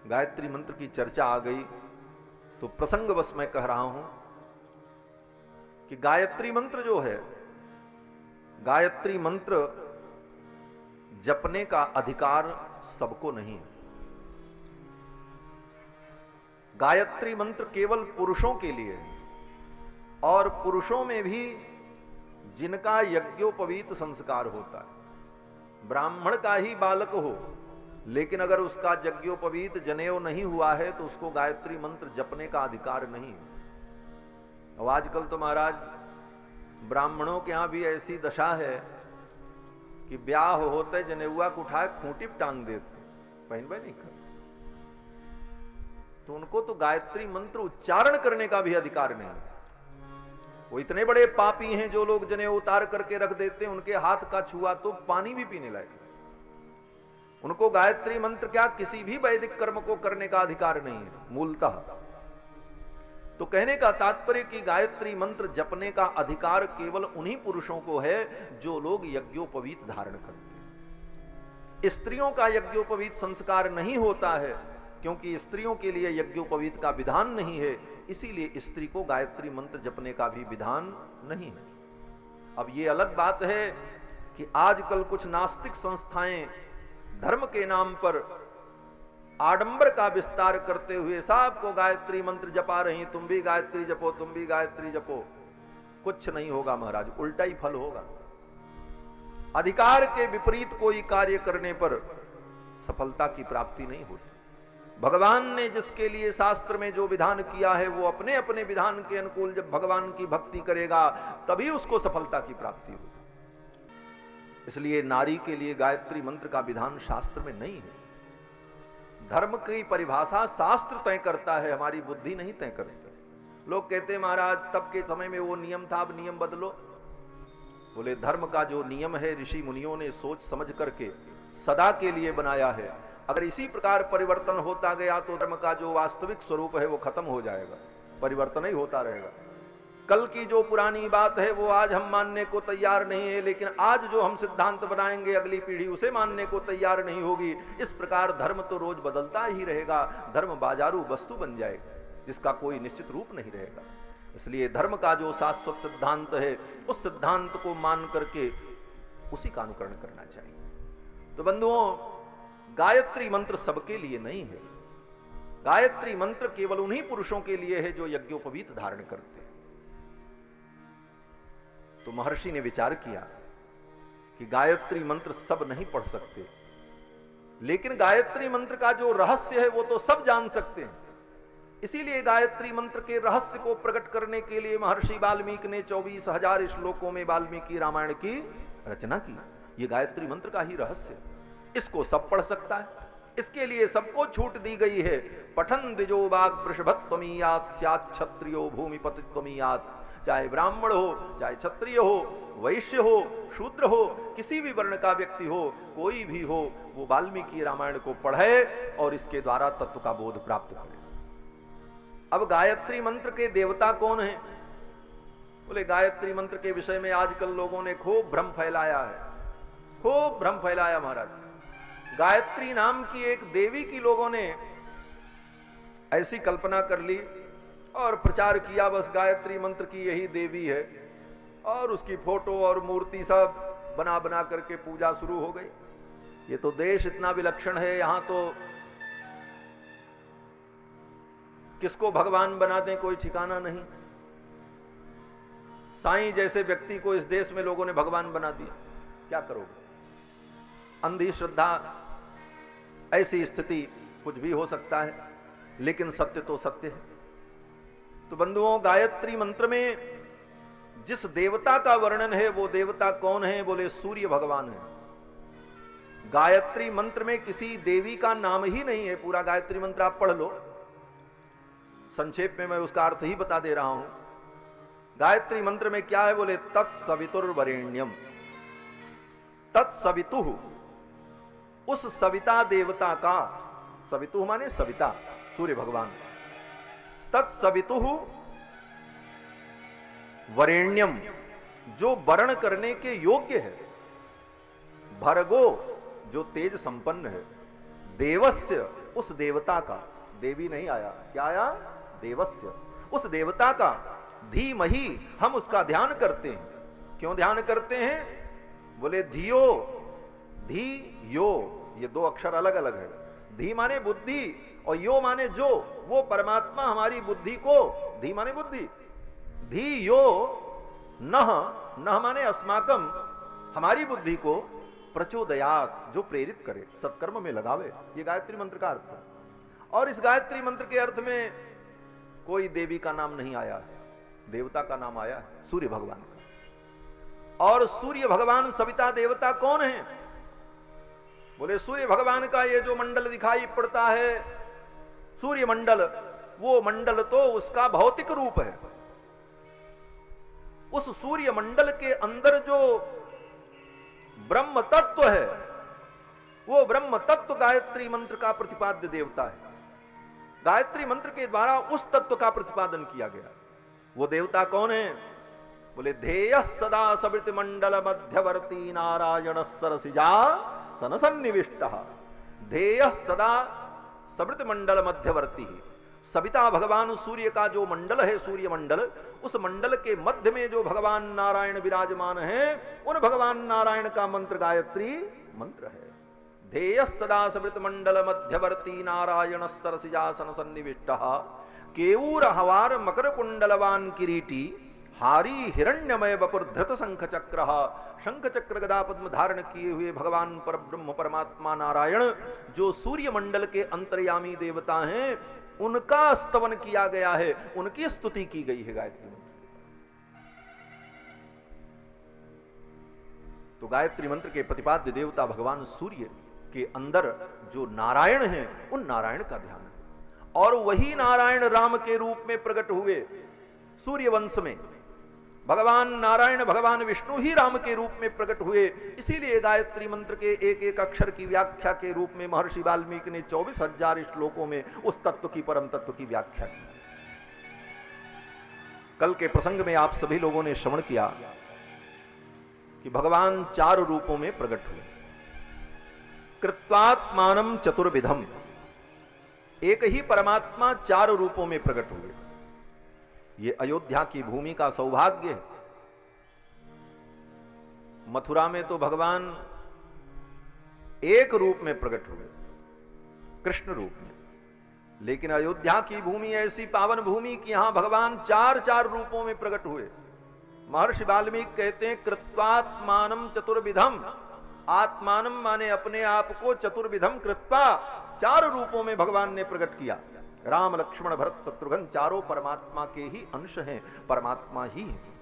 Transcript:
गायत्री मंत्र की चर्चा आ गई तो प्रसंगवश मैं कह रहा हूं कि गायत्री मंत्र जो है, गायत्री मंत्र जपने का अधिकार सबको नहीं है। गायत्री मंत्र केवल पुरुषों के लिए है, और पुरुषों में भी जिनका यज्ञोपवीत संस्कार होता है। ब्राह्मण का ही बालक हो, लेकिन अगर उसका यज्ञोपवीत जनेऊ नहीं हुआ है तो उसको गायत्री मंत्र जपने का अधिकार नहीं है। अब आजकल तो महाराज ब्राह्मणों के यहां भी ऐसी दशा है कि ब्याह होते जनेऊआ को उठाए खूंटी पे टांग देते, पहन भाई नहीं कर, तो उनको तो गायत्री मंत्र उच्चारण करने का भी अधिकार नहीं। वो इतने बड़े पापी हैं जो लोग जनेऊ उतार करके रख देते हैं, उनके हाथ का छुआ तो पानी भी पीने लायक। उनको गायत्री मंत्र क्या किसी भी वैदिक कर्म को करने का अधिकार नहीं है मूलतः। तो कहने का तात्पर्य कि गायत्री मंत्र जपने का अधिकार केवल उन्हीं पुरुषों को है जो लोग यज्ञोपवीत धारण करते हैं। स्त्रियों का यज्ञोपवीत संस्कार नहीं होता है, क्योंकि स्त्रियों के लिए यज्ञोपवीत का विधान नहीं है, इसीलिए स्त्री को गायत्री मंत्र जपने का भी विधान नहीं है। अब यह अलग बात है कि आजकल कुछ नास्तिक संस्थाएं धर्म के नाम पर आडंबर का विस्तार करते हुए सबको गायत्री मंत्र जपा रही, तुम भी गायत्री जपो, तुम भी गायत्री जपो। कुछ नहीं होगा महाराज, उल्टा ही फल होगा। अधिकार के विपरीत कोई कार्य करने पर सफलता की प्राप्ति नहीं होती। भगवान ने जिसके लिए शास्त्र में जो विधान किया है, वो अपने अपने विधान के अनुकूल जब भगवान की भक्ति करेगा तभी उसको सफलता की प्राप्ति होगी। इसलिए नारी के लिए गायत्री मंत्र का विधान शास्त्र में नहीं है। धर्म की परिभाषा शास्त्र तय करता है, हमारी बुद्धि नहीं तय करती। लोग कहते हैं महाराज तब के समय में वो नियम था, अब नियम बदलो। बोले धर्म का जो नियम है ऋषि मुनियों ने सोच समझ करके सदा के लिए बनाया है। अगर इसी प्रकार परिवर्तन होता गया तो धर्म का जो वास्तविक स्वरूप है वो खत्म हो जाएगा, परिवर्तन ही होता रहेगा। कल की जो पुरानी बात है वो आज हम मानने को तैयार नहीं है, लेकिन आज जो हम सिद्धांत बनाएंगे अगली पीढ़ी उसे मानने को तैयार नहीं होगी। इस प्रकार धर्म तो रोज बदलता ही रहेगा, धर्म बाजारू वस्तु बन जाएगा जिसका कोई निश्चित रूप नहीं रहेगा। इसलिए धर्म का जो शाश्वत सिद्धांत है उस सिद्धांत को मान करके उसी का अनुकरण करना चाहिए। तो बंधुओं, गायत्री मंत्र सबके लिए नहीं है। गायत्री मंत्र केवल उन्हीं पुरुषों के लिए है जो यज्ञोपवीत धारण करते हैं। तो महर्षि ने विचार किया कि गायत्री मंत्र सब नहीं पढ़ सकते, लेकिन गायत्री मंत्र का जो रहस्य है वो तो सब जान सकते हैं। इसीलिए गायत्री मंत्र के रहस्य को प्रकट करने के लिए महर्षि वाल्मीकि ने 24,000 श्लोकों में वाल्मीकि रामायण की रचना की। ये गायत्री मंत्र का ही रहस्य है। इसको सब पढ़ सकता है, इसके लिए सबको छूट दी गई है। पठन द्विजो वाग वृषभत्वमीयात् स्यात् क्षत्रियो भूमिपतित्वमीयात्। चाहे ब्राह्मण हो, चाहे क्षत्रिय हो, वैश्य हो, शूद्र हो, किसी भी वर्ण का व्यक्ति हो, कोई भी हो, वो वाल्मीकि रामायण को पढ़े और इसके द्वारा तत्व का बोध प्राप्त करे। अब गायत्री मंत्र के देवता कौन हैं? बोले गायत्री मंत्र के विषय में आजकल लोगों ने खूब भ्रम फैलाया है, खूब भ्रम फैलाया महाराज। गायत्री नाम की एक देवी की लोगों ने ऐसी कल्पना कर ली और प्रचार किया, बस गायत्री मंत्र की यही देवी है, और उसकी फोटो और मूर्ति सब बना बना करके पूजा शुरू हो गई। ये तो देश इतना विलक्षण है, यहां तो किसको भगवान बना दें कोई ठिकाना नहीं। साईं जैसे व्यक्ति को इस देश में लोगों ने भगवान बना दिया, क्या करोगे? अंधी श्रद्धा, ऐसी स्थिति कुछ भी हो सकता है, लेकिन सत्य तो सत्य है। तो बंधुओं, गायत्री मंत्र में जिस देवता का वर्णन है वो देवता कौन है? बोले सूर्य भगवान है। गायत्री मंत्र में किसी देवी का नाम ही नहीं है। पूरा गायत्री मंत्र आप पढ़ लो, संक्षेप में मैं उसका अर्थ ही बता दे रहा हूं। गायत्री मंत्र में क्या है? बोले तत्सवितुर्वरेण्यम। तत्सवितु, उस सविता देवता का, सवितु माने सविता, सूर्य भगवान। तत्सवितु वरेण्यम, जो वर्ण करने के योग्य है। भर्गो, जो तेज संपन्न है। देवस्य, उस देवता का, देवी नहीं आया, क्या आया? देवस्य, उस देवता का धीमहि हम उसका ध्यान करते हैं। क्यों ध्यान करते हैं? बोले धियो, धी यो, ये दो अक्षर अलग अलग है। धी माने बुद्धि और यो माने जो, वो परमात्मा हमारी बुद्धि को, धी माने बुद्धि, धी यो नह, नह माने अस्माकम, हमारी बुद्धि को प्रचोदयात, जो प्रेरित करे, सत्कर्म में लगावे। ये गायत्री मंत्र का अर्थ है। और इस गायत्री मंत्र के अर्थ में कोई देवी का नाम नहीं आया है, देवता का नाम आया है, सूर्य भगवान का। और सूर्य भगवान सविता देवता कौन है? बोले सूर्य भगवान का ये जो मंडल दिखाई पड़ता है, सूर्य मंडल, वो मंडल तो उसका भौतिक रूप है। उस सूर्य मंडल के अंदर जो ब्रह्म तत्व है, वो ब्रह्म तत्व गायत्री मंत्र का प्रतिपाद्य देवता है। गायत्री मंत्र के द्वारा उस तत्व का प्रतिपादन किया गया। वो देवता कौन है? बोले ध्येय सदा सवृत मंडल मध्यवर्ती नारायण सरसिजा सनसन्निविष्ट। ध्येय सदा सवृत मंडल मध्यवर्ती, सविता भगवान सूर्य का जो मंडल है, सूर्य मंडल, उस मंडल के मध्य में जो भगवान नारायण विराजमान है, उन भगवान नारायण का मंत्र गायत्री मंत्र है। ध्येय सदा सवृत मंडल मध्यवर्ती नारायण सरसिजासन सन्निविष्ट। केऊर हवार मकर कुंडलवान किरीटी, हारी हिरण्यमय बपुर धृत शंख चक्र। शंख चक्र गदा पद्म धारण किए हुए भगवान पर ब्रह्म परमात्मा नारायण, जो सूर्य मंडल के अंतर्यामी देवता हैं, उनका स्तवन किया गया है, उनकी स्तुति की गई है गायत्री मंत्र। तो गायत्री मंत्र के प्रतिपाद्य देवता भगवान सूर्य के अंदर जो नारायण हैं, उन नारायण का ध्यान है। और वही नारायण राम के रूप में प्रकट हुए सूर्य वंश में। भगवान नारायण, भगवान विष्णु ही राम के रूप में प्रकट हुए। इसीलिए गायत्री मंत्र के एक एक अक्षर की व्याख्या के रूप में महर्षि वाल्मीकि ने 24,000 श्लोकों में उस तत्व की, परम तत्व की व्याख्या की। कल के प्रसंग में आप सभी लोगों ने श्रवण किया कि भगवान 4 रूपों में प्रकट हुए। कृत्वात्मानम चतुर्विधम, एक ही परमात्मा 4 रूपों में प्रकट हुए। ये अयोध्या की भूमि का सौभाग्य है। मथुरा में तो भगवान एक रूप में प्रकट हुए, कृष्ण रूप में, लेकिन अयोध्या की भूमि ऐसी पावन भूमि कि यहां भगवान 4 रूपों में प्रकट हुए। महर्षि वाल्मीकि कहते हैं कृत्वात्मानम चतुर्विधम, आत्मानम माने अपने आप को, चतुर्विधम कृत्वा, 4 रूपों में भगवान ने प्रकट किया। राम लक्ष्मण भरत शत्रुघ्न चारों परमात्मा के ही अंश हैं, परमात्मा ही हैं।